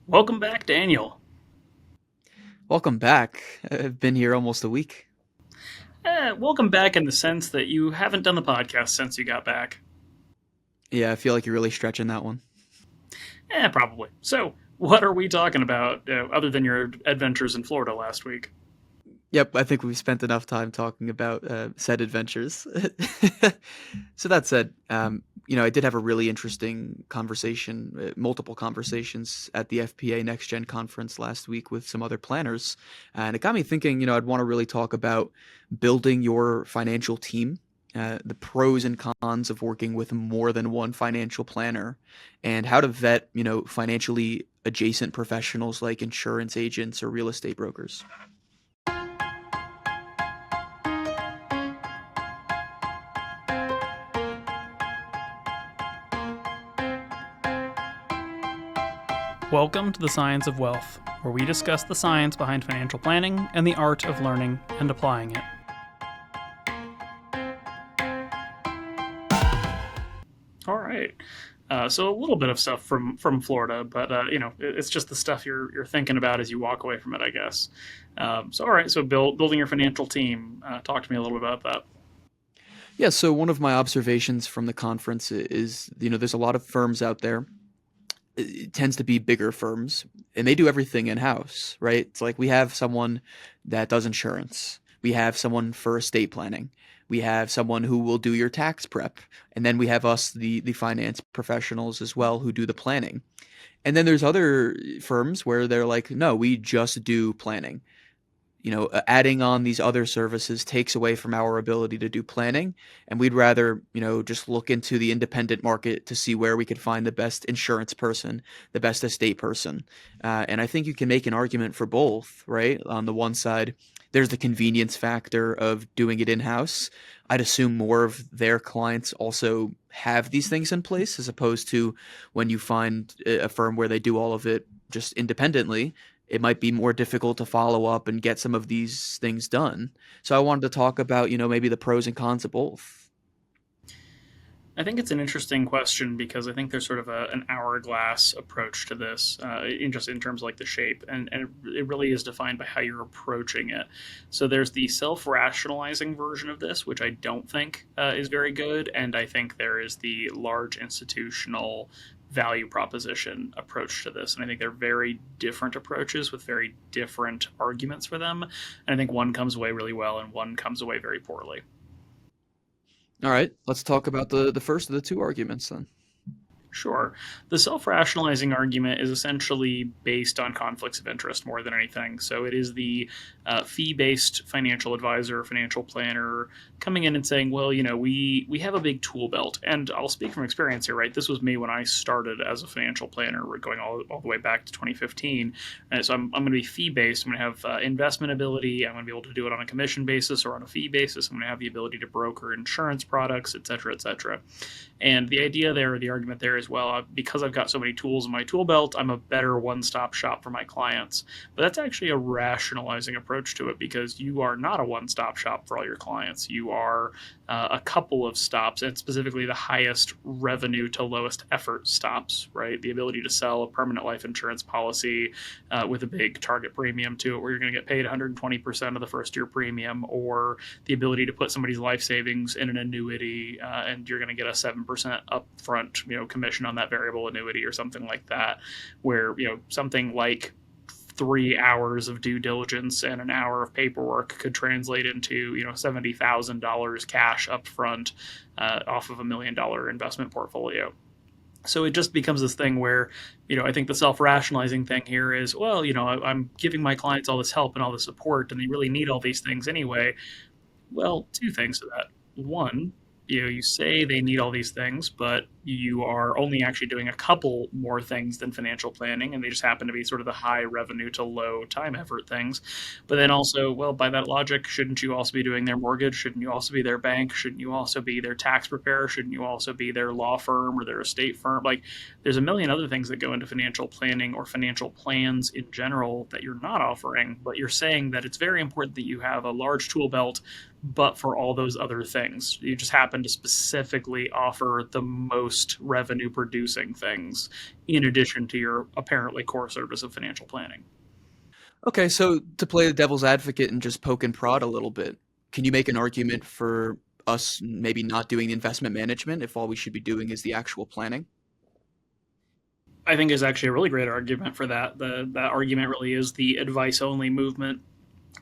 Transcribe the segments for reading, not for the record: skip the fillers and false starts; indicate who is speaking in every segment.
Speaker 1: Welcome back, Daniel.
Speaker 2: Welcome back. I've been here almost a week.
Speaker 1: Welcome back in the sense that you haven't done the podcast since you got back.
Speaker 2: Yeah, I feel like you're really stretching that one.
Speaker 1: Probably. So, what are we talking about other than your adventures in Florida last week?
Speaker 2: Yep, I think we've spent enough time talking about said adventures. So that said, I did have a really interesting conversation, multiple conversations at the FPA Next Gen conference last week with some other planners, and it got me thinking. I'd want to really talk about building your financial team, the pros and cons of working with more than one financial planner, and how to vet, financially adjacent professionals like insurance agents or real estate brokers.
Speaker 1: Welcome to the Science of Wealth, where we discuss the science behind financial planning and the art of learning and applying it. All right. So a little bit of stuff from Florida, but it's just the stuff you're thinking about as you walk away from it, I guess. So all right. So building your financial team. Talk to me a little bit about that.
Speaker 2: Yeah, so one of my observations from the conference is, there's a lot of firms out there. It tends to be bigger firms, and they do everything in house, right? It's like we have someone that does insurance, we have someone for estate planning, we have someone who will do your tax prep, and then we have us, the finance professionals as well, who do the planning. And then there's other firms where they're like, no, we just do planning. Adding on these other services takes away from our ability to do planning. And we'd rather, just look into the independent market to see where we could find the best insurance person, the best estate person. And I think you can make an argument for both, right? On the one side, there's the convenience factor of doing it in house. I'd assume more of their clients also have these things in place as opposed to when you find a firm where they do all of it just independently, it might be more difficult to follow up and get some of these things done. So I wanted to talk about, maybe the pros and cons of both.
Speaker 1: I think it's an interesting question because I think there's sort of an hourglass approach to this, in terms of like the shape, and it really is defined by how you're approaching it. So there's the self-rationalizing version of this, which I don't think is very good, and I think there is the large institutional value proposition approach to this, and I think they're very different approaches with very different arguments for them, and I think one comes away really well and one comes away very poorly.
Speaker 2: All right, let's talk about the first of the two arguments then.
Speaker 1: Sure. The self rationalizing argument is essentially based on conflicts of interest more than anything. So it is the fee based financial advisor, financial planner coming in and saying, well, we have a big tool belt. And I'll speak from experience here, right? This was me when I started as a financial planner. We're going all the way back to 2015. And so I'm going to be fee based. I'm going to have investment ability. I'm going to be able to do it on a commission basis or on a fee basis. I'm going to have the ability to broker insurance products, et cetera, et cetera. And the idea there, or the argument there is, well, because I've got so many tools in my tool belt, I'm a better one stop shop for my clients. But that's actually a rationalizing approach to it because you are not a one stop shop for all your clients. You are a couple of stops, and specifically the highest revenue to lowest effort stops, right? The ability to sell a permanent life insurance policy with a big target premium to it, where you're going to get paid 120% of the first year premium, or the ability to put somebody's life savings in an annuity and you're going to get a 7% upfront, commission on that variable annuity or something like that, where, something like 3 hours of due diligence and an hour of paperwork could translate into $70,000 cash upfront off of $1 million investment portfolio. So it just becomes this thing where, I think the self-rationalizing thing here is, well, I'm giving my clients all this help and all this support, and they really need all these things anyway. Well, two things to that. One, you say they need all these things, but you are only actually doing a couple more things than financial planning, and they just happen to be sort of the high revenue to low time effort things. But then also, well, by that logic, shouldn't you also be doing their mortgage? Shouldn't you also be their bank? Shouldn't you also be their tax preparer? Shouldn't you also be their law firm or their estate firm? Like, there's a million other things that go into financial planning or financial plans in general that you're not offering, but you're saying that it's very important that you have a large tool belt, but for all those other things, you just happen to specifically offer the most most revenue producing things in addition to your apparently core service of financial planning.
Speaker 2: Okay, so to play the devil's advocate and just poke and prod a little bit, can you make an argument for us maybe not doing investment management if all we should be doing is the actual planning?
Speaker 1: I think is actually a really great argument for that. That argument really is the advice only movement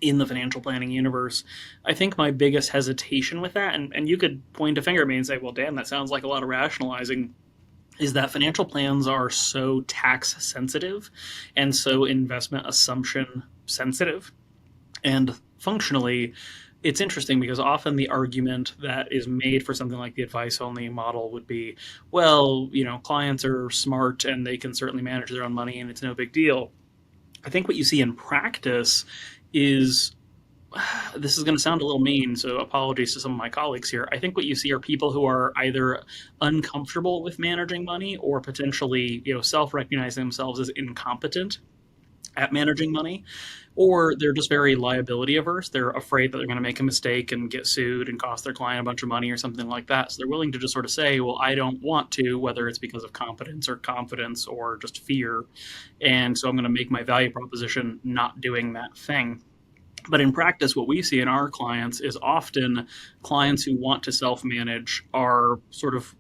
Speaker 1: in the financial planning universe. I think my biggest hesitation with that, and you could point a finger at me and say, well, Dan, that sounds like a lot of rationalizing, is that financial plans are so tax sensitive and so investment assumption sensitive. And functionally, it's interesting because often the argument that is made for something like the advice only model would be, well, clients are smart and they can certainly manage their own money and it's no big deal. I think what you see in practice is this is going to sound a little mean, so apologies to some of my colleagues here. I think what you see are people who are either uncomfortable with managing money or potentially, self-recognizing themselves as incompetent at managing money, or they're just very liability averse. They're afraid that they're going to make a mistake and get sued and cost their client a bunch of money or something like that. So they're willing to just sort of say, well, I don't want to, whether it's because of competence or confidence or just fear. And so I'm going to make my value proposition not doing that thing. But in practice, what we see in our clients is often clients who want to self-manage are sort of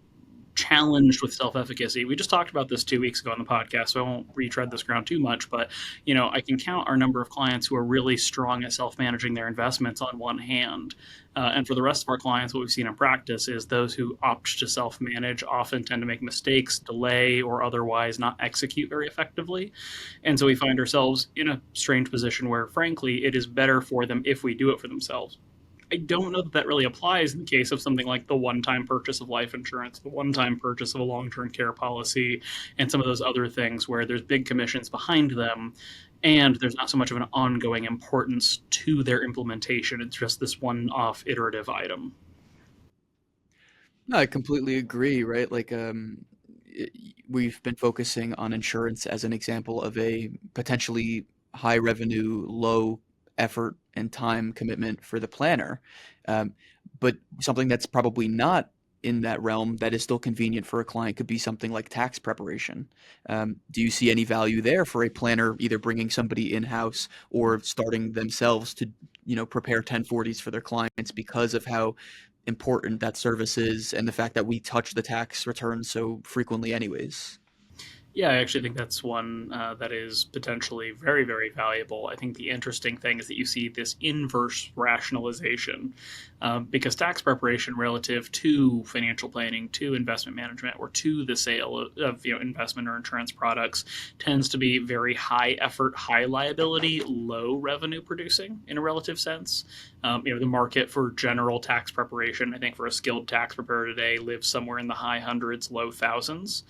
Speaker 1: challenged with self-efficacy. We just talked about this 2 weeks ago on the podcast, so I won't retread this ground too much, but I can count our number of clients who are really strong at self-managing their investments on one hand. And for the rest of our clients, what we've seen in practice is those who opt to self-manage often tend to make mistakes, delay, or otherwise not execute very effectively. And so we find ourselves in a strange position where, frankly, it is better for them if we do it for themselves. I don't know that that really applies in the case of something like the one-time purchase of life insurance, the one-time purchase of a long-term care policy, and some of those other things where there's big commissions behind them, and there's not so much of an ongoing importance to their implementation. It's just this one-off iterative item.
Speaker 2: No, I completely agree, right? We've been focusing on insurance as an example of a potentially high revenue, low effort and time commitment for the planner. Um, but something that's probably not in that realm that is still convenient for a client could be something like tax preparation. Do you see any value there for a planner either bringing somebody in-house or starting themselves to, prepare 1040s for their clients because of how important that service is and the fact that we touch the tax returns so frequently anyways?
Speaker 1: Yeah, I actually think that's one that is potentially very, very valuable. I think the interesting thing is that you see this inverse rationalization because tax preparation relative to financial planning, to investment management, or to the sale of investment or insurance products tends to be very high effort, high liability, low revenue producing in a relative sense. The market for general tax preparation, I think for a skilled tax preparer today, lives somewhere in the high hundreds, low thousands.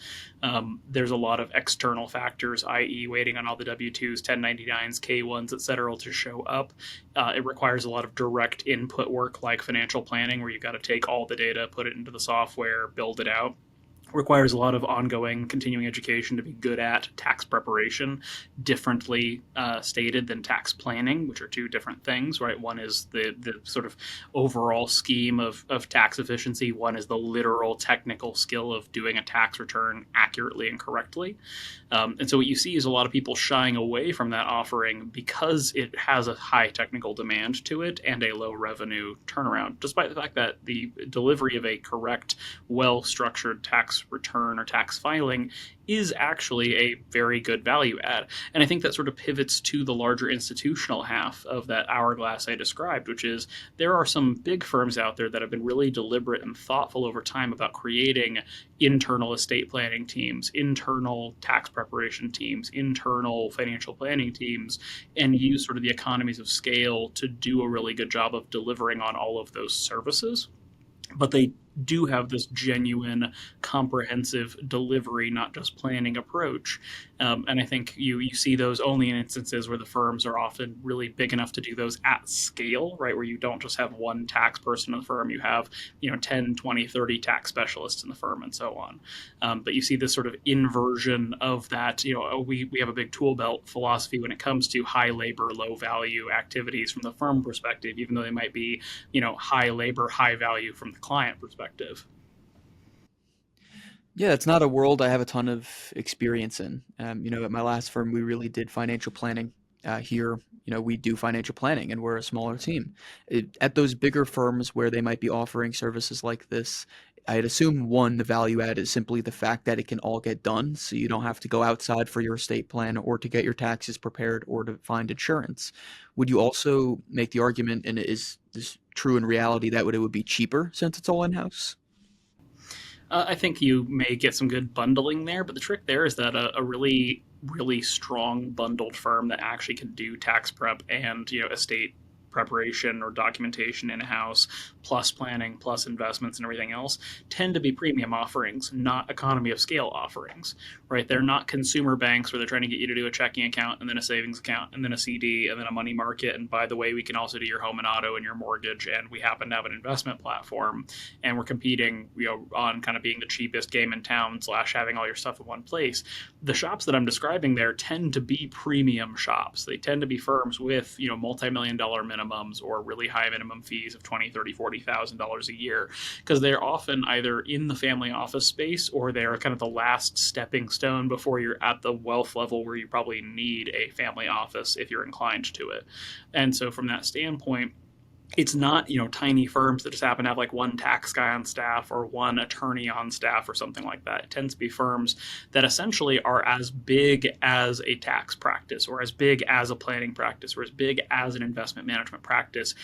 Speaker 1: There's a lot of external factors, i.e., waiting on all the W-2s, 1099s, K-1s, et cetera, to show up. It requires a lot of direct input work like financial planning, where you've got to take all the data, put it into the software, build it out. Requires a lot of ongoing continuing education to be good at tax preparation, differently stated than tax planning, which are two different things, right? One is the sort of overall scheme of tax efficiency. One is the literal technical skill of doing a tax return accurately and correctly. And so what you see is a lot of people shying away from that offering because it has a high technical demand to it and a low revenue turnaround, despite the fact that the delivery of a correct, well-structured tax return or tax filing is actually a very good value add. And I think that sort of pivots to the larger institutional half of that hourglass I described, which is there are some big firms out there that have been really deliberate and thoughtful over time about creating internal estate planning teams, internal tax preparation teams, internal financial planning teams, and use sort of the economies of scale to do a really good job of delivering on all of those services. But they do have this genuine, comprehensive delivery, not just planning approach. And I think you see those only in instances where the firms are often really big enough to do those at scale, right? Where you don't just have one tax person in the firm, you have 10, 20, 30 tax specialists in the firm and so on. But you see this sort of inversion of that. We have a big tool belt philosophy when it comes to high labor, low value activities from the firm perspective, even though they might be high labor, high value from the client perspective.
Speaker 2: Yeah, it's not a world I have a ton of experience in. At my last firm, we really did financial planning. Here, we do financial planning, and we're a smaller team. At those bigger firms where they might be offering services like this, I'd assume one, the value add is simply the fact that it can all get done, so you don't have to go outside for your estate plan or to get your taxes prepared or to find insurance. Would you also make the argument, and is this true in reality, that it would be cheaper since it's all in-house?
Speaker 1: I think you may get some good bundling there, but the trick there is that a really, really strong bundled firm that actually can do tax prep and estate preparation or documentation in house, plus planning, plus investments and everything else, tend to be premium offerings, not economy of scale offerings, right? They're not consumer banks where they're trying to get you to do a checking account and then a savings account and then a CD and then a money market. And by the way, we can also do your home and auto and your mortgage. And we happen to have an investment platform, and we're competing, on kind of being the cheapest game in town slash having all your stuff in one place. The shops that I'm describing there tend to be premium shops. They tend to be firms with, multi-million dollar minimums or really high minimum fees of 20, 30, $40,000 a year, because they're often either in the family office space or they're kind of the last stepping stone before you're at the wealth level where you probably need a family office if you're inclined to it. And so from that standpoint, it's not tiny firms that just happen to have like one tax guy on staff or one attorney on staff or something like that. It tends to be firms that essentially are as big as a tax practice or as big as a planning practice or as big as an investment management practice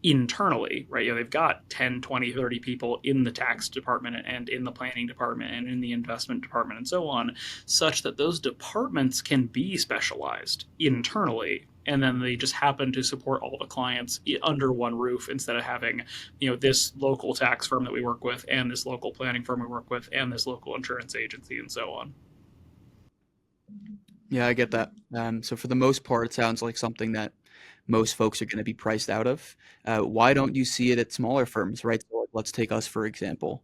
Speaker 1: internally, right? They've got 10, 20, 30 people in the tax department and in the planning department and in the investment department and so on, such that those departments can be specialized internally. And then they just happen to support all the clients under one roof instead of having, this local tax firm that we work with and this local planning firm we work with and this local insurance agency and so on.
Speaker 2: Yeah, I get that. So for the most part, it sounds like something that most folks are going to be priced out of. Why don't you see it at smaller firms, right? So like, let's take us for example.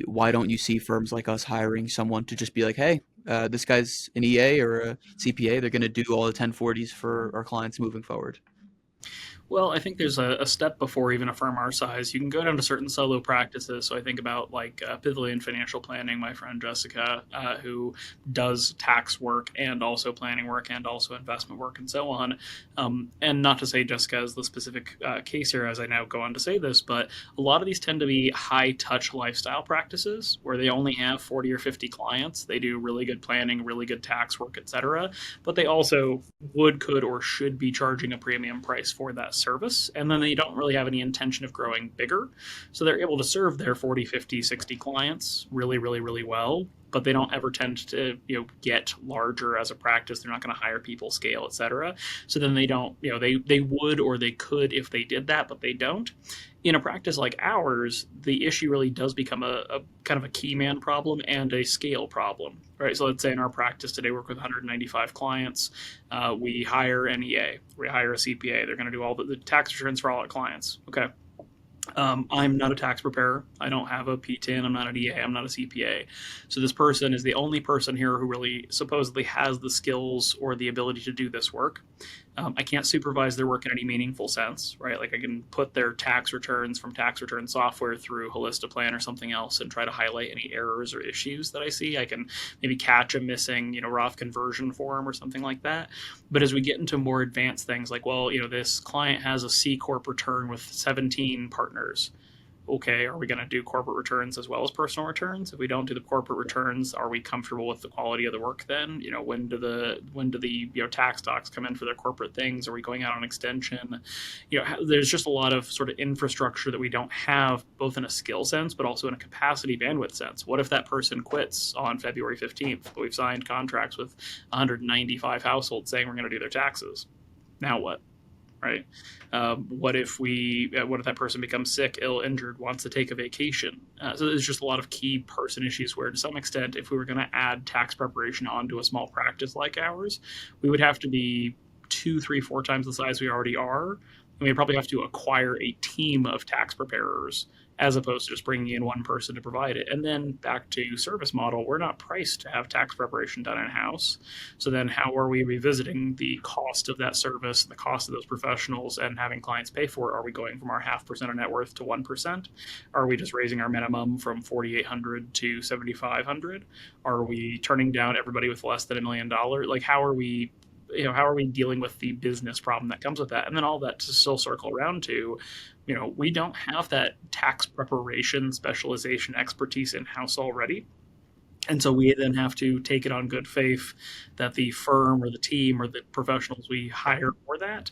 Speaker 2: Why don't you see firms like us hiring someone to just be like, hey, this guy's an EA or a CPA. They're going to do all the 1040s for our clients moving forward.
Speaker 1: Well, I think there's a step before even a firm our size. You can go down to certain solo practices. So I think about like Pavilion Financial Planning, my friend Jessica, who does tax work and also planning work and also investment work and so on. And not to say Jessica is the specific case here, as I now go on to say this, but a lot of these tend to be high touch lifestyle practices where they only have 40 or 50 clients. They do really good planning, really good tax work, etc. But they also would, could, or should be charging a premium price for that service, and then they don't really have any intention of growing bigger, so they're able to serve their 40, 50, 60 clients really, really, really well, but they don't ever tend to get larger as a practice. They're not going to hire people, scale, etc. So then they don't, they would or they could if they did that, but they don't. In a practice like ours, the issue really does become a kind of a key man problem and a scale problem, right? So let's say in our practice today, we work with 195 clients. We hire an EA, we hire a CPA. They're going to do all the tax returns for all our clients. Okay. I'm not a tax preparer. I don't have a PTIN. I'm not an EA. I'm not a CPA. So this person is the only person here who really supposedly has the skills or the ability to do this work. I can't supervise their work in any meaningful sense, right? Like I can put their tax returns from tax return software through Holistiplan or something else and try to highlight any errors or issues that I see. I can maybe catch a missing, Roth conversion form or something like that. But as we get into more advanced things like, well, this client has a C Corp return with 17 partners. Okay, are we going to do corporate returns as well as personal returns? If we don't do the corporate returns, are we comfortable with the quality of the work then? When do the tax docs come in for their corporate things? Are we going out on extension? There's just a lot of sort of infrastructure that we don't have, both in a skill sense, but also in a capacity bandwidth sense. What if that person quits on February 15th, but we've signed contracts with 195 households saying we're going to do their taxes? Now what? Right? What if that person becomes sick, ill, injured, wants to take a vacation? So there's just a lot of key person issues where, to some extent, if we were going to add tax preparation onto a small practice like ours, we would have to be 2, 3, 4 times the size we already are. And we probably have to acquire a team of tax preparers as opposed to just bringing in one person to provide it. And then back to service model, we're not priced to have tax preparation done in house. So then how are we revisiting the cost of that service, the cost of those professionals, and having clients pay for it? Are we going from our 0.5% of net worth to 1%? Are we just raising our minimum from 4,800 to 7,500? Are we turning down everybody with less than $1 million? Like, how are we, how are we dealing with the business problem that comes with that? And then all that to still circle around to, we don't have that tax preparation specialization expertise in house already. And so we then have to take it on good faith that the firm or the team or the professionals we hire for that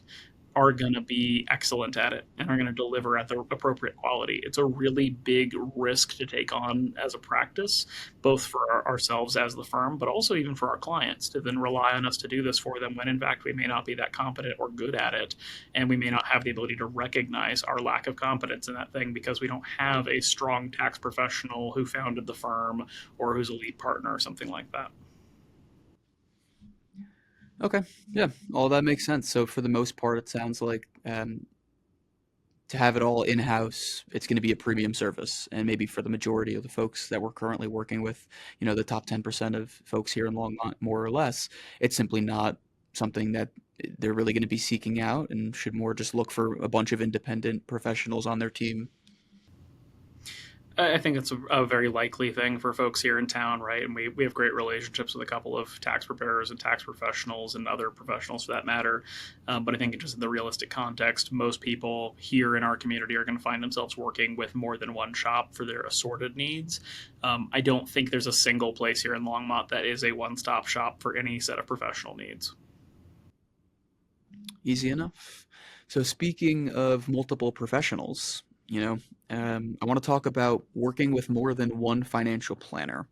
Speaker 1: are going to be excellent at it and are going to deliver at the appropriate quality. It's a really big risk to take on as a practice, both for ourselves as the firm, but also even for our clients to then rely on us to do this for them when in fact we may not be that competent or good at it. And we may not have the ability to recognize our lack of competence in that thing because we don't have a strong tax professional who founded the firm or who's a lead partner or something like that.
Speaker 2: Okay, yeah, all that makes sense. So for the most part, it sounds like to have it all in-house, it's going to be a premium service, and maybe for the majority of the folks that we're currently working with, the top 10% of folks here in Longmont, more or less, it's simply not something that they're really going to be seeking out, and should more just look for a bunch of independent professionals on their team.
Speaker 1: I think it's a very likely thing for folks here in town, right? And we have great relationships with a couple of tax preparers and tax professionals and other professionals for that matter. But I think just in the realistic context, most people here in our community are going to find themselves working with more than one shop for their assorted needs. I don't think there's a single place here in Longmont that is a one-stop shop for any set of professional needs.
Speaker 2: Easy enough. So speaking of multiple professionals, I want to talk about working with more than one financial planner.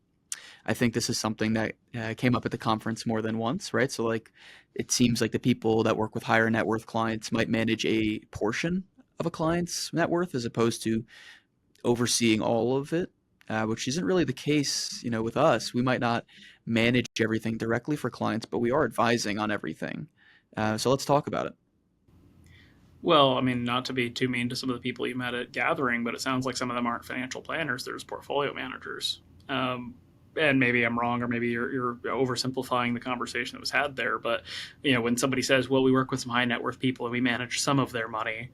Speaker 2: I think this is something that came up at the conference more than once, right? So, like, it seems like the people that work with higher net worth clients might manage a portion of a client's net worth as opposed to overseeing all of it, which isn't really the case, with us. We might not manage everything directly for clients, but we are advising on everything. So let's talk about it.
Speaker 1: Well, I mean, not to be too mean to some of the people you met at Gathering, but it sounds like some of them aren't financial planners. They're just portfolio managers. And maybe I'm wrong, or maybe you're oversimplifying the conversation that was had there. But when somebody says, "Well, we work with some high net worth people and we manage some of their money,"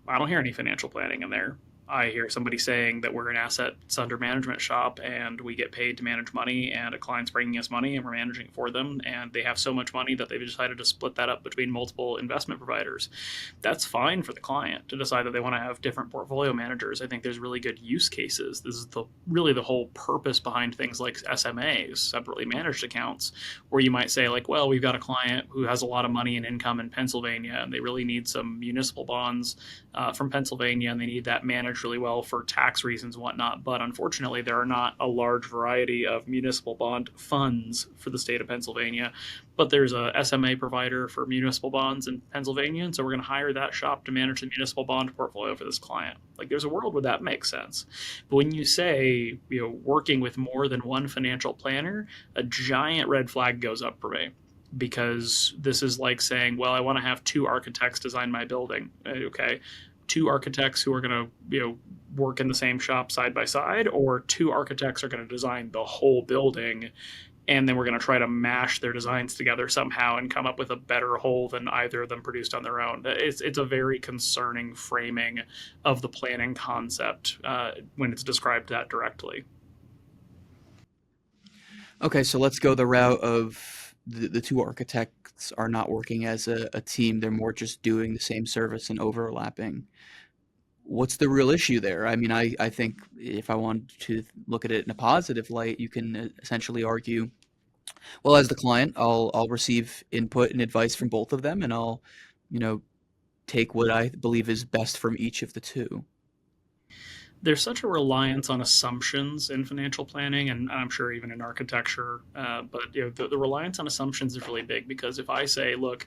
Speaker 1: I don't hear any financial planning in there. I hear somebody saying that we're an assets under management shop and we get paid to manage money, and a client's bringing us money and we're managing it for them, and they have so much money that they've decided to split that up between multiple investment providers. That's fine for the client to decide that they want to have different portfolio managers. I think there's really good use cases. This is really the whole purpose behind things like SMAs, separately managed accounts, where you might say, like, well, we've got a client who has a lot of money and income in Pennsylvania and they really need some municipal bonds from Pennsylvania, and they need that managed really well for tax reasons and whatnot. But unfortunately, there are not a large variety of municipal bond funds for the state of Pennsylvania. But there's a SMA provider for municipal bonds in Pennsylvania, and so we're going to hire that shop to manage the municipal bond portfolio for this client. Like, there's a world where that makes sense. But when you say, working with more than one financial planner, a giant red flag goes up for me, because this is like saying, well, I want to have two architects design my building. Okay, two architects who are going to work in the same shop side by side, or two architects are going to design the whole building, and then we're going to try to mash their designs together somehow and come up with a better whole than either of them produced on their own. It's a very concerning framing of the planning concept when it's described that directly.
Speaker 2: Okay, so let's go the route of the two architects are not working as a team. They're more just doing the same service and overlapping. What's the real issue there? I mean, I think if I want to look at it in a positive light, you can essentially argue, well, as the client, I'll receive input and advice from both of them, and I'll, you know, take what I believe is best from each of the two.
Speaker 1: There's such a reliance on assumptions in financial planning, and I'm sure even in architecture. But the reliance on assumptions is really big, because if I say, look,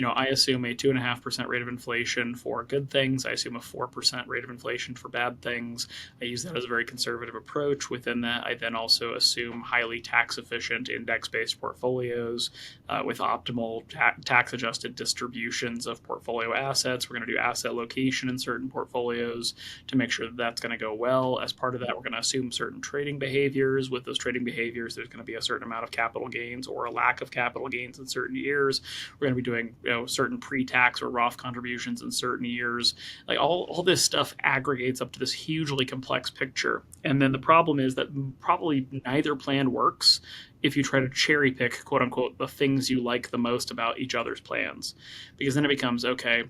Speaker 1: I assume a 2.5% rate of inflation for good things, I assume a 4% rate of inflation for bad things. I use that as a very conservative approach. Within that, I then also assume highly tax efficient index-based portfolios with optimal tax-adjusted distributions of portfolio assets. We're going to do asset location in certain portfolios to make sure that that's going to to go well. As part of that, we're going to assume certain trading behaviors. With those trading behaviors, there's going to be a certain amount of capital gains or a lack of capital gains in certain years. We're going to be doing certain pre-tax or Roth contributions in certain years. Like all this stuff aggregates up to this hugely complex picture. And then the problem is that probably neither plan works if you try to cherry pick, quote unquote, the things you like the most about each other's plans. Because then it becomes, okay,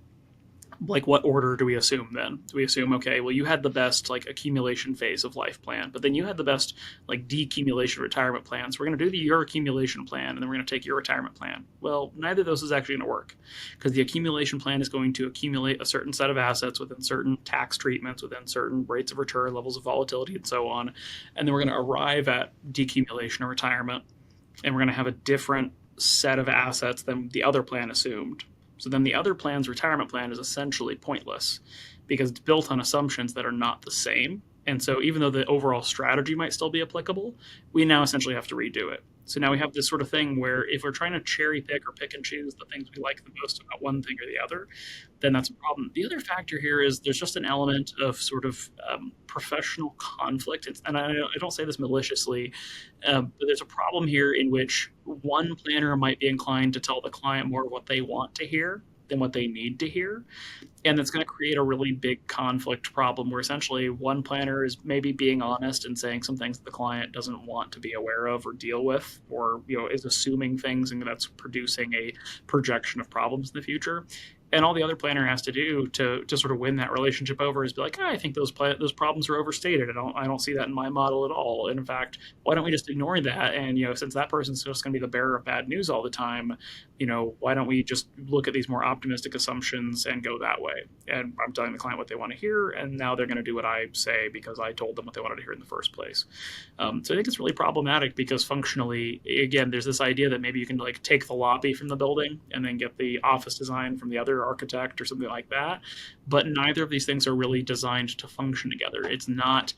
Speaker 1: like what order do we assume then? Do we assume, okay, well, you had the best like accumulation phase of life plan, but then you had the best like decumulation retirement plan. So we're going to do your accumulation plan, and then we're going to take your retirement plan. Well, neither of those is actually going to work, because the accumulation plan is going to accumulate a certain set of assets within certain tax treatments, within certain rates of return, levels of volatility, and so on. And then we're going to arrive at decumulation or retirement, and we're going to have a different set of assets than the other plan assumed. So then the other plan's retirement plan is essentially pointless, because it's built on assumptions that are not the same. And so even though the overall strategy might still be applicable, we now essentially have to redo it. So now we have this sort of thing where if we're trying to cherry pick or pick and choose the things we like the most about one thing or the other, then that's a problem. The other factor here is there's just an element of sort of professional conflict. And I don't say this maliciously, but there's a problem here in which one planner might be inclined to tell the client more of what they want to hear than what they need to hear. And it's going to create a really big conflict problem where essentially one planner is maybe being honest and saying some things that the client doesn't want to be aware of or deal with, or is assuming things, and that's producing a projection of problems in the future. And all the other planner has to do to sort of win that relationship over is be like, I think those problems are overstated. I don't see that in my model at all. And in fact, why don't we just ignore that? And since that person's just going to be the bearer of bad news all the time, why don't we just look at these more optimistic assumptions and go that way? And I'm telling the client what they want to hear, and now they're going to do what I say because I told them what they wanted to hear in the first place. So I think it's really problematic because functionally, again, there's this idea that maybe you can like take the lobby from the building and then get the office design from the other architect or something like that, but neither of these things are really designed to function together. It's not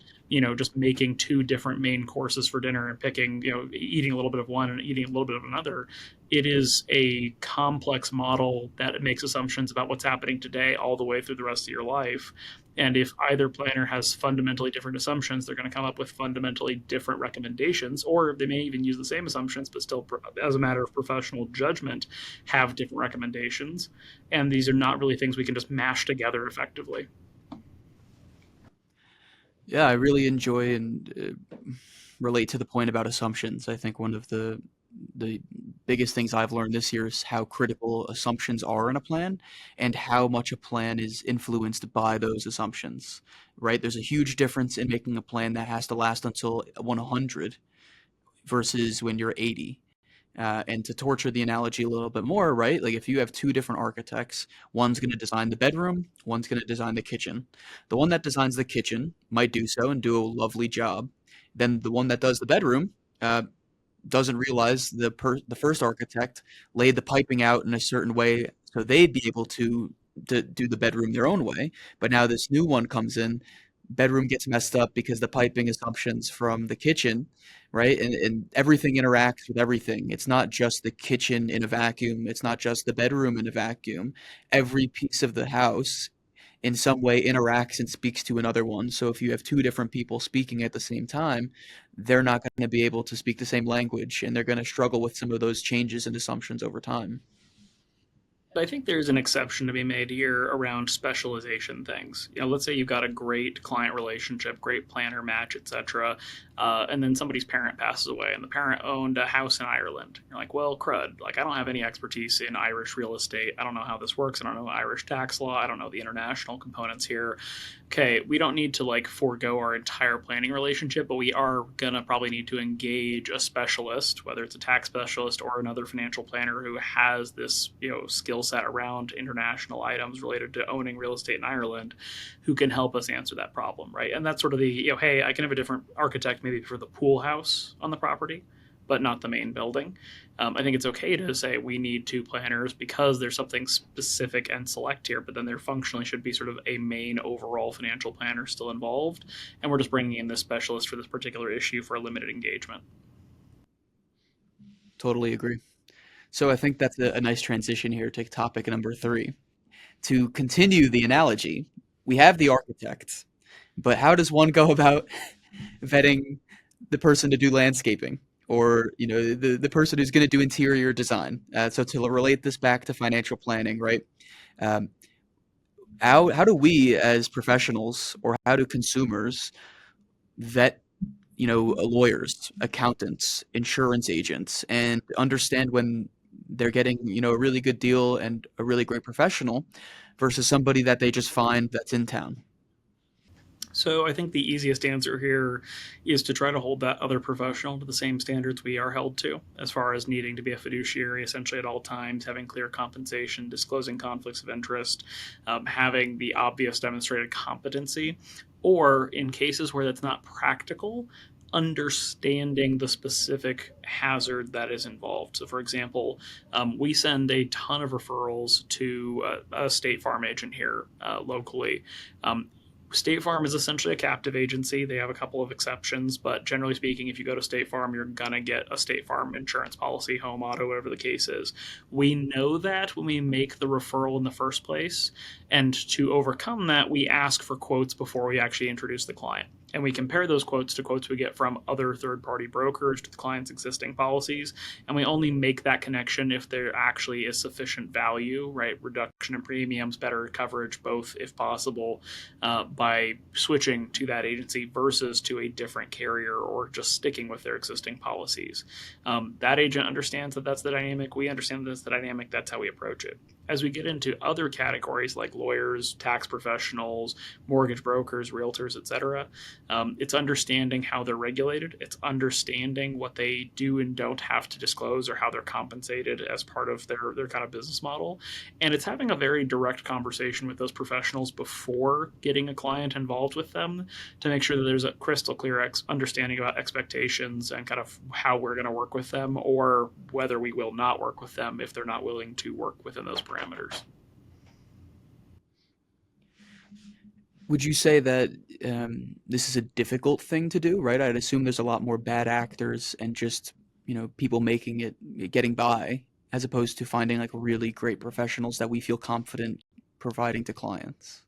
Speaker 1: just making two different main courses for dinner and picking eating a little bit of one and eating a little bit of another. It is a complex model that makes assumptions about what's happening today all the way through the rest of your life. And if either planner has fundamentally different assumptions, they're going to come up with fundamentally different recommendations, or they may even use the same assumptions, but still, as a matter of professional judgment, have different recommendations. And these are not really things we can just mash together effectively.
Speaker 2: Yeah, I really enjoy and relate to the point about assumptions. I think one of the biggest things I've learned this year is how critical assumptions are in a plan and how much a plan is influenced by those assumptions, right? There's a huge difference in making a plan that has to last until 100 versus when you're 80. And to torture the analogy a little bit more, right? Like if you have two different architects, one's going to design the bedroom, one's going to design the kitchen. The one that designs the kitchen might do so and do a lovely job. Then the one that does the bedroom doesn't realize the first architect laid the piping out in a certain way so they'd be able to do the bedroom their own way. But now this new one comes in, bedroom gets messed up because the piping assumptions from the kitchen, right? And everything interacts with everything. It's not just the kitchen in a vacuum. It's not just the bedroom in a vacuum. Every piece of the house in some way interacts and speaks to another one. So if you have two different people speaking at the same time, they're not going to be able to speak the same language, and they're going to struggle with some of those changes and assumptions over time.
Speaker 1: I think there's an exception to be made here around specialization things. Let's say you've got a great client relationship, great planner match, etc., and then somebody's parent passes away, and the parent owned a house in Ireland. You're like, well, crud. Like, I don't have any expertise in Irish real estate. I don't know how this works. I don't know Irish tax law. I don't know the international components here. Okay, we don't need to like forego our entire planning relationship, but we are gonna probably need to engage a specialist, whether it's a tax specialist or another financial planner who has this skill set around international items related to owning real estate in Ireland, who can help us answer that problem, right? And that's sort of the hey, I can have a different architect maybe for the pool house on the property, but not the main building. I think it's okay to say we need two planners because there's something specific and select here, but then there functionally should be sort of a main overall financial planner still involved, and we're just bringing in this specialist for this particular issue for a limited engagement.
Speaker 2: Totally agree. So I think that's a nice transition here to topic number three. To continue the analogy, we have the architect, But how does one go about vetting the person to do landscaping, or the person who's going to do interior design? So to relate this back to financial planning, right? Um, how do we as professionals, or how do consumers vet lawyers, accountants, insurance agents, and understand when they're getting a really good deal and a really great professional versus somebody that they just find that's in town?
Speaker 1: So I think the easiest answer here is to try to hold that other professional to the same standards we are held to, as far as needing to be a fiduciary essentially at all times, having clear compensation, disclosing conflicts of interest, having the obvious demonstrated competency, or in cases where that's not practical, understanding the specific hazard that is involved. So, for example, we send a ton of referrals to a State Farm agent here locally. State Farm is essentially a captive agency. They have a couple of exceptions, but generally speaking, if you go to State Farm, you're going to get a State Farm insurance policy, home, auto, whatever the case is. We know that when we make the referral in the first place. And to overcome that, we ask for quotes before we actually introduce the client. And we compare those quotes to quotes we get from other third party brokers to the client's existing policies. And we only make that connection if there actually is sufficient value, right? Reduction in premiums, better coverage, both if possible, by switching to that agency versus to a different carrier or just sticking with their existing policies. That agent understands that that's the dynamic. We understand that that's the dynamic. That's how we approach it. As we get into other categories like lawyers, tax professionals, mortgage brokers, realtors, etc., it's understanding how they're regulated. It's understanding what they do and don't have to disclose, or how they're compensated as part of their kind of business model. And it's having a very direct conversation with those professionals before getting a client involved with them, to make sure that there's a crystal clear understanding about expectations and kind of how we're going to work with them, or whether we will not work with them if they're not willing to work within those parameters.
Speaker 2: Would you say that this is a difficult thing to do, right? I'd assume there's a lot more bad actors and just, people making it, getting by, as opposed to finding like really great professionals that we feel confident providing to clients.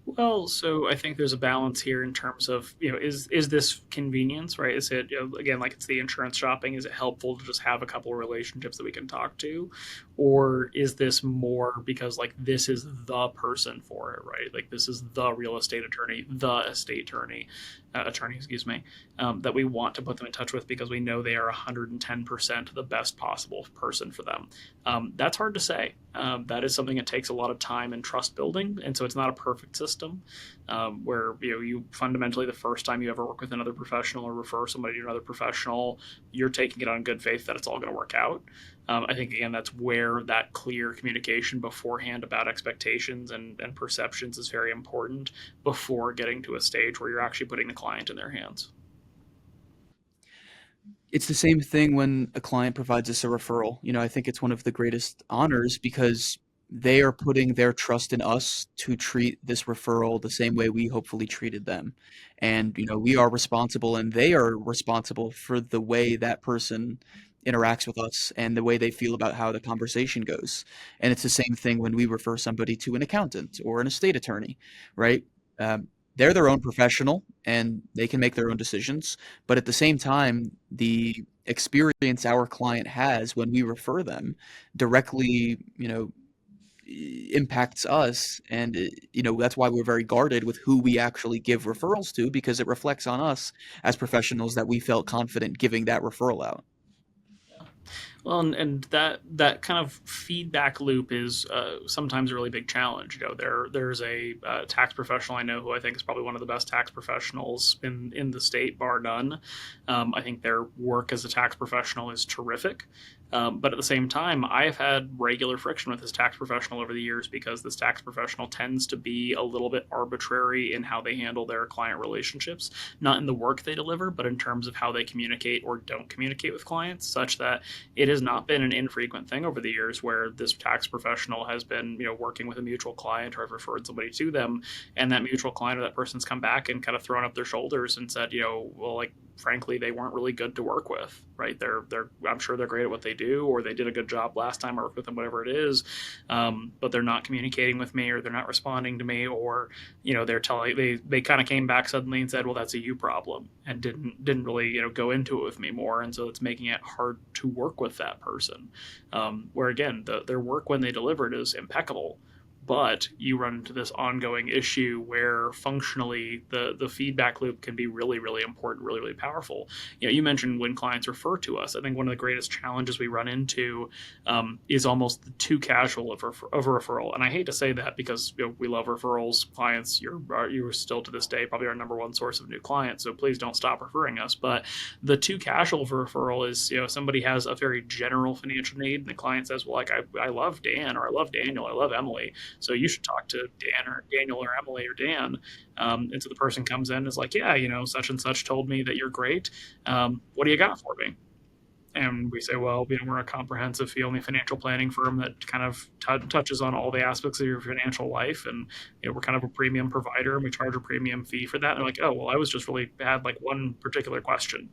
Speaker 1: Well, so I think there's a balance here in terms of, is this convenience, right? Is it, again, like it's the insurance shopping, is it helpful to just have a couple of relationships that we can talk to? Or is this more because like this is the person for it, right? Like this is the real estate attorney, the estate attorney, excuse me, that we want to put them in touch with because we know they are 110% the best possible person for them. That's hard to say. That is something that takes a lot of time and trust building, and so it's not a perfect system where you fundamentally the first time you ever work with another professional or refer somebody to another professional, you're taking it on good faith that it's all going to work out. I think again that's where that clear communication beforehand about expectations and perceptions is very important before getting to a stage where you're actually putting the client in their hands.
Speaker 2: It's the same thing when a client provides us a referral. I think it's one of the greatest honors because they are putting their trust in us to treat this referral the same way we hopefully treated them. And, we are responsible and they are responsible for the way that person interacts with us and the way they feel about how the conversation goes. And it's the same thing when we refer somebody to an accountant or an estate attorney, right? Um, they're their own professional and they can make their own decisions. But at the same time, the experience our client has when we refer them directly, impacts us. And, that's why we're very guarded with who we actually give referrals to, because it reflects on us as professionals that we felt confident giving that referral out.
Speaker 1: Well, and that kind of feedback loop is sometimes a really big challenge. There's a tax professional I know who I think is probably one of the best tax professionals in the state, bar none. I think their work as a tax professional is terrific. But at the same time, I have had regular friction with this tax professional over the years because this tax professional tends to be a little bit arbitrary in how they handle their client relationships, not in the work they deliver, but in terms of how they communicate or don't communicate with clients, such that it has not been an infrequent thing over the years where this tax professional has been, working with a mutual client or have referred somebody to them, and that mutual client or that person's come back and kind of thrown up their shoulders and said, well, like frankly they weren't really good to work with, right? I'm sure they're great at what they do, or they did a good job last time I worked with them, whatever it is, but they're not communicating with me, or they're not responding to me, or they're telling they kind of came back suddenly and said, well, that's a you problem, and didn't really go into it with me more, and so it's making it hard to work with that person. Where again, their work when they delivered is impeccable, but you run into this ongoing issue where functionally the feedback loop can be really, really important, really, really powerful. You mentioned when clients refer to us. I think one of the greatest challenges we run into is almost too casual of a referral. And I hate to say that because we love referrals. Clients, you're still to this day probably our number one source of new clients. So please don't stop referring us. But the too casual of a referral is somebody has a very general financial need, and the client says, well, like I love Dan, or I love Daniel, I love Emily, so you should talk to Dan or Daniel or Emily or Dan. And so the person comes in and is like, yeah, such and such told me that you're great. What do you got for me? And we say, well, we're a comprehensive fee-only financial planning firm that kind of touches on all the aspects of your financial life. And we're kind of a premium provider, and we charge a premium fee for that. And they're like, oh, well, I was just really had like one particular question.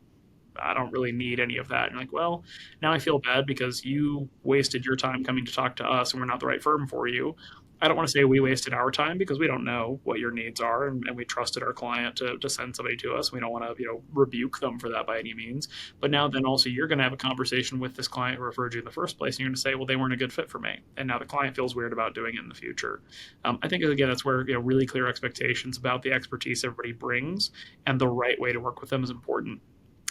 Speaker 1: I don't really need any of that. And like, well, now I feel bad because you wasted your time coming to talk to us and we're not the right firm for you. I don't want to say we wasted our time because we don't know what your needs are, and we trusted our client to send somebody to us. We don't want to rebuke them for that by any means. But now then also you're going to have a conversation with this client who referred you in the first place, and you're going to say, well, they weren't a good fit for me. And now the client feels weird about doing it in the future. I think, again, that's where really clear expectations about the expertise everybody brings and the right way to work with them is important.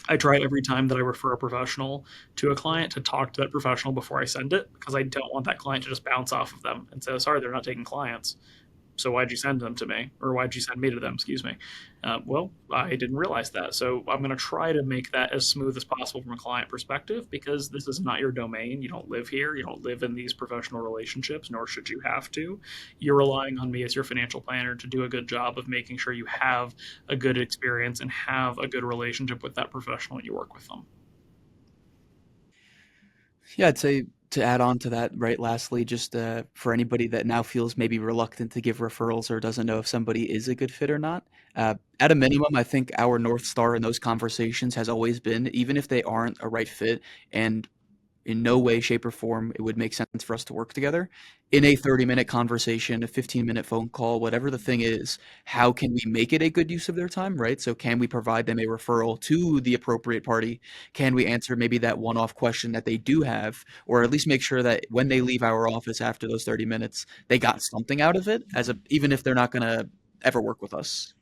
Speaker 1: I try every time that I refer a professional to a client to talk to that professional before I send it, because I don't want that client to just bounce off of them and say, sorry, they're not taking clients. So why'd you send them to me? Or why'd you send me to them? Excuse me. Well, I didn't realize that. So I'm going to try to make that as smooth as possible from a client perspective, because this is not your domain. You don't live here. You don't live in these professional relationships, nor should you have to. You're relying on me as your financial planner to do a good job of making sure you have a good experience and have a good relationship with that professional and you work with them.
Speaker 2: Yeah, I'd say to add on to that, right, lastly, just for anybody that now feels maybe reluctant to give referrals or doesn't know if somebody is a good fit or not, at a minimum, I think our North Star in those conversations has always been, even if they aren't a right fit, and in no way, shape, or form it would make sense for us to work together, in a 30-minute conversation, a 15-minute phone call, whatever the thing is, how can we make it a good use of their time, right? So can we provide them a referral to the appropriate party? Can we answer maybe that one-off question that they do have, or at least make sure that when they leave our office after those 30 minutes, they got something out of it, even if they're not going to ever work with us?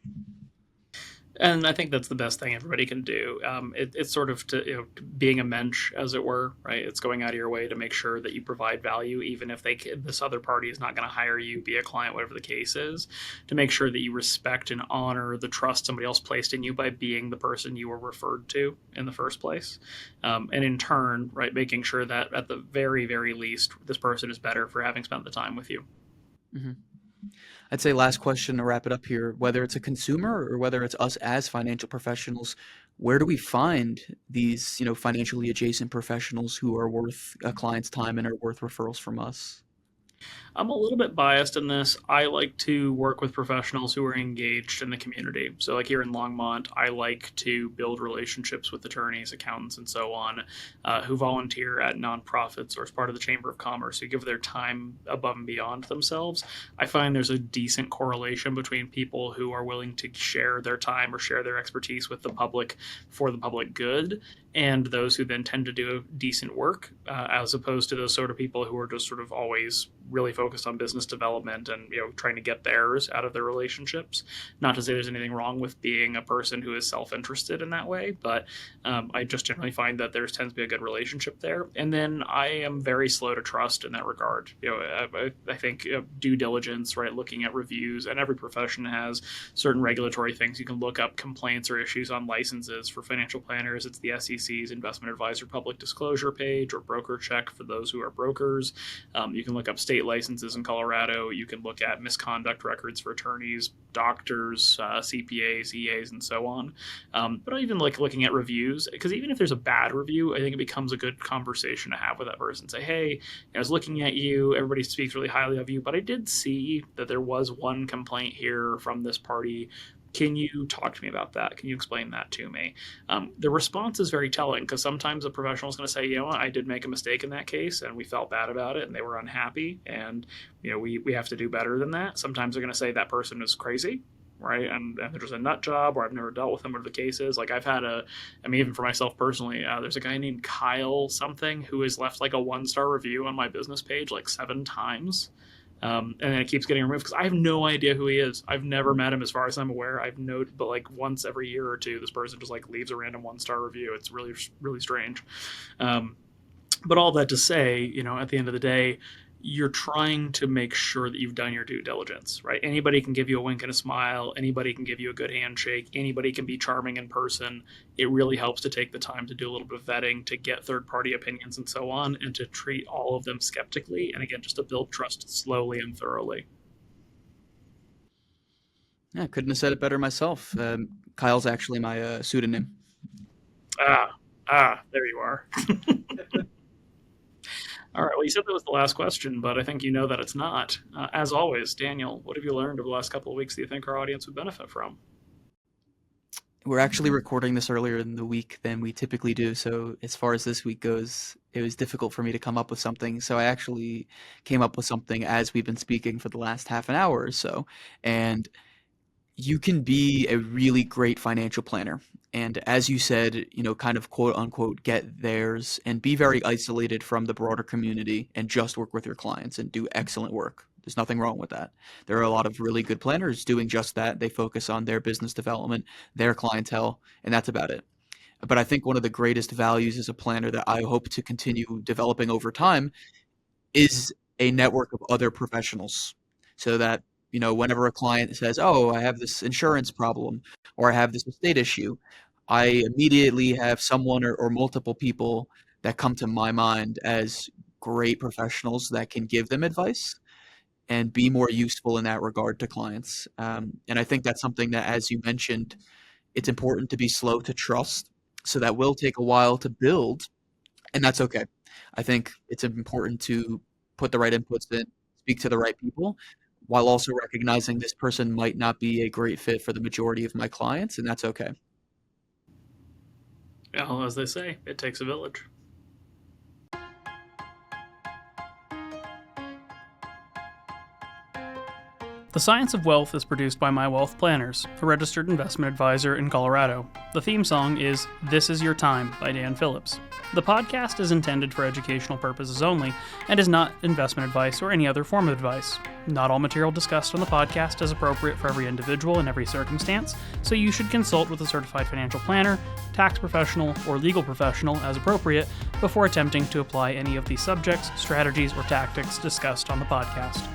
Speaker 1: And I think that's the best thing everybody can do. It's sort of being a mensch, as it were, right? It's going out of your way to make sure that you provide value, even if this other party is not going to hire you, be a client, whatever the case is, to make sure that you respect and honor the trust somebody else placed in you by being the person you were referred to in the first place. And in turn, right, making sure that at the very, very least, this person is better for having spent the time with you.
Speaker 2: Mhm. I'd say last question to wrap it up here, whether it's a consumer or whether it's us as financial professionals, where do we find these, financially adjacent professionals who are worth a client's time and are worth referrals from us?
Speaker 1: I'm a little bit biased in this. I like to work with professionals who are engaged in the community. So, like here in Longmont, I like to build relationships with attorneys, accountants, and so on, who volunteer at nonprofits or as part of the Chamber of Commerce, who give their time above and beyond themselves. I find there's a decent correlation between people who are willing to share their time or share their expertise with the public for the public good, and those who then tend to do decent work, as opposed to those sort of people who are just sort of always really focused on business development and trying to get theirs out of their relationships. Not to say there's anything wrong with being a person who is self-interested in that way, but I just generally find that there tends to be a good relationship there. And then I am very slow to trust in that regard. I think due diligence, right, looking at reviews, and every profession has certain regulatory things. You can look up complaints or issues on licenses. For financial planners, it's the SEC's Investment Advisor Public Disclosure page, or Broker Check for those who are brokers. You can look up state licenses in Colorado. You can look at misconduct records for attorneys, doctors, CPAs, EAs, and so on. But I even like looking at reviews, because even if there's a bad review, I think it becomes a good conversation to have with that person. Say, hey, I was looking at you, everybody speaks really highly of you, but I did see that there was one complaint here from this party. Can you talk to me about that? Can you explain that to me? The response is very telling, because sometimes a professional is going to say, you know what, I did make a mistake in that case and we felt bad about it and they were unhappy, and we have to do better than that. Sometimes they're going to say that person is crazy, right? And they're just a nut job, or I've never dealt with them, whatever the case is. Like even for myself personally, there's a guy named Kyle something who has left like a 1-star review on my business page like 7 times. And then it keeps getting removed because I have no idea who he is. I've never met him as far as I'm aware. But like once every year or two, this person just like leaves a random 1-star review. It's really, really strange. But all that to say, at the end of the day, you're trying to make sure that you've done your due diligence, right? Anybody can give you a wink and a smile. Anybody can give you a good handshake. Anybody can be charming in person. It really helps to take the time to do a little bit of vetting, to get third-party opinions and so on, and to treat all of them skeptically. And again, just to build trust slowly and thoroughly.
Speaker 2: Yeah, couldn't have said it better myself. Kyle's actually my pseudonym.
Speaker 1: There you are. All right. Well, you said that was the last question, but I think you know that it's not. As always, Daniel, what have you learned over the last couple of weeks that you think our audience would benefit from?
Speaker 2: We're actually recording this earlier in the week than we typically do. So as far as this week goes, it was difficult for me to come up with something. So I actually came up with something as we've been speaking for the last half an hour or so. And you can be a really great financial planner. And as you said, kind of quote unquote, get theirs and be very isolated from the broader community and just work with your clients and do excellent work. There's nothing wrong with that. There are a lot of really good planners doing just that. They focus on their business development, their clientele, and that's about it. But I think one of the greatest values as a planner that I hope to continue developing over time is a network of other professionals, so that whenever a client says, oh, I have this insurance problem or I have this estate issue, I immediately have someone or multiple people that come to my mind as great professionals that can give them advice and be more useful in that regard to clients. And I think that's something that, as you mentioned, it's important to be slow to trust. So that will take a while to build, and that's okay. I think it's important to put the right inputs in, speak to the right people, while also recognizing this person might not be a great fit for the majority of my clients, and that's okay.
Speaker 1: Well, as they say, it takes a village. The Science of Wealth is produced by My Wealth Planners, a registered investment advisor in Colorado. The theme song is This Is Your Time by Dan Phillips. The podcast is intended for educational purposes only and is not investment advice or any other form of advice. Not all material discussed on the podcast is appropriate for every individual in every circumstance, so you should consult with a certified financial planner, tax professional, or legal professional as appropriate before attempting to apply any of the subjects, strategies, or tactics discussed on the podcast.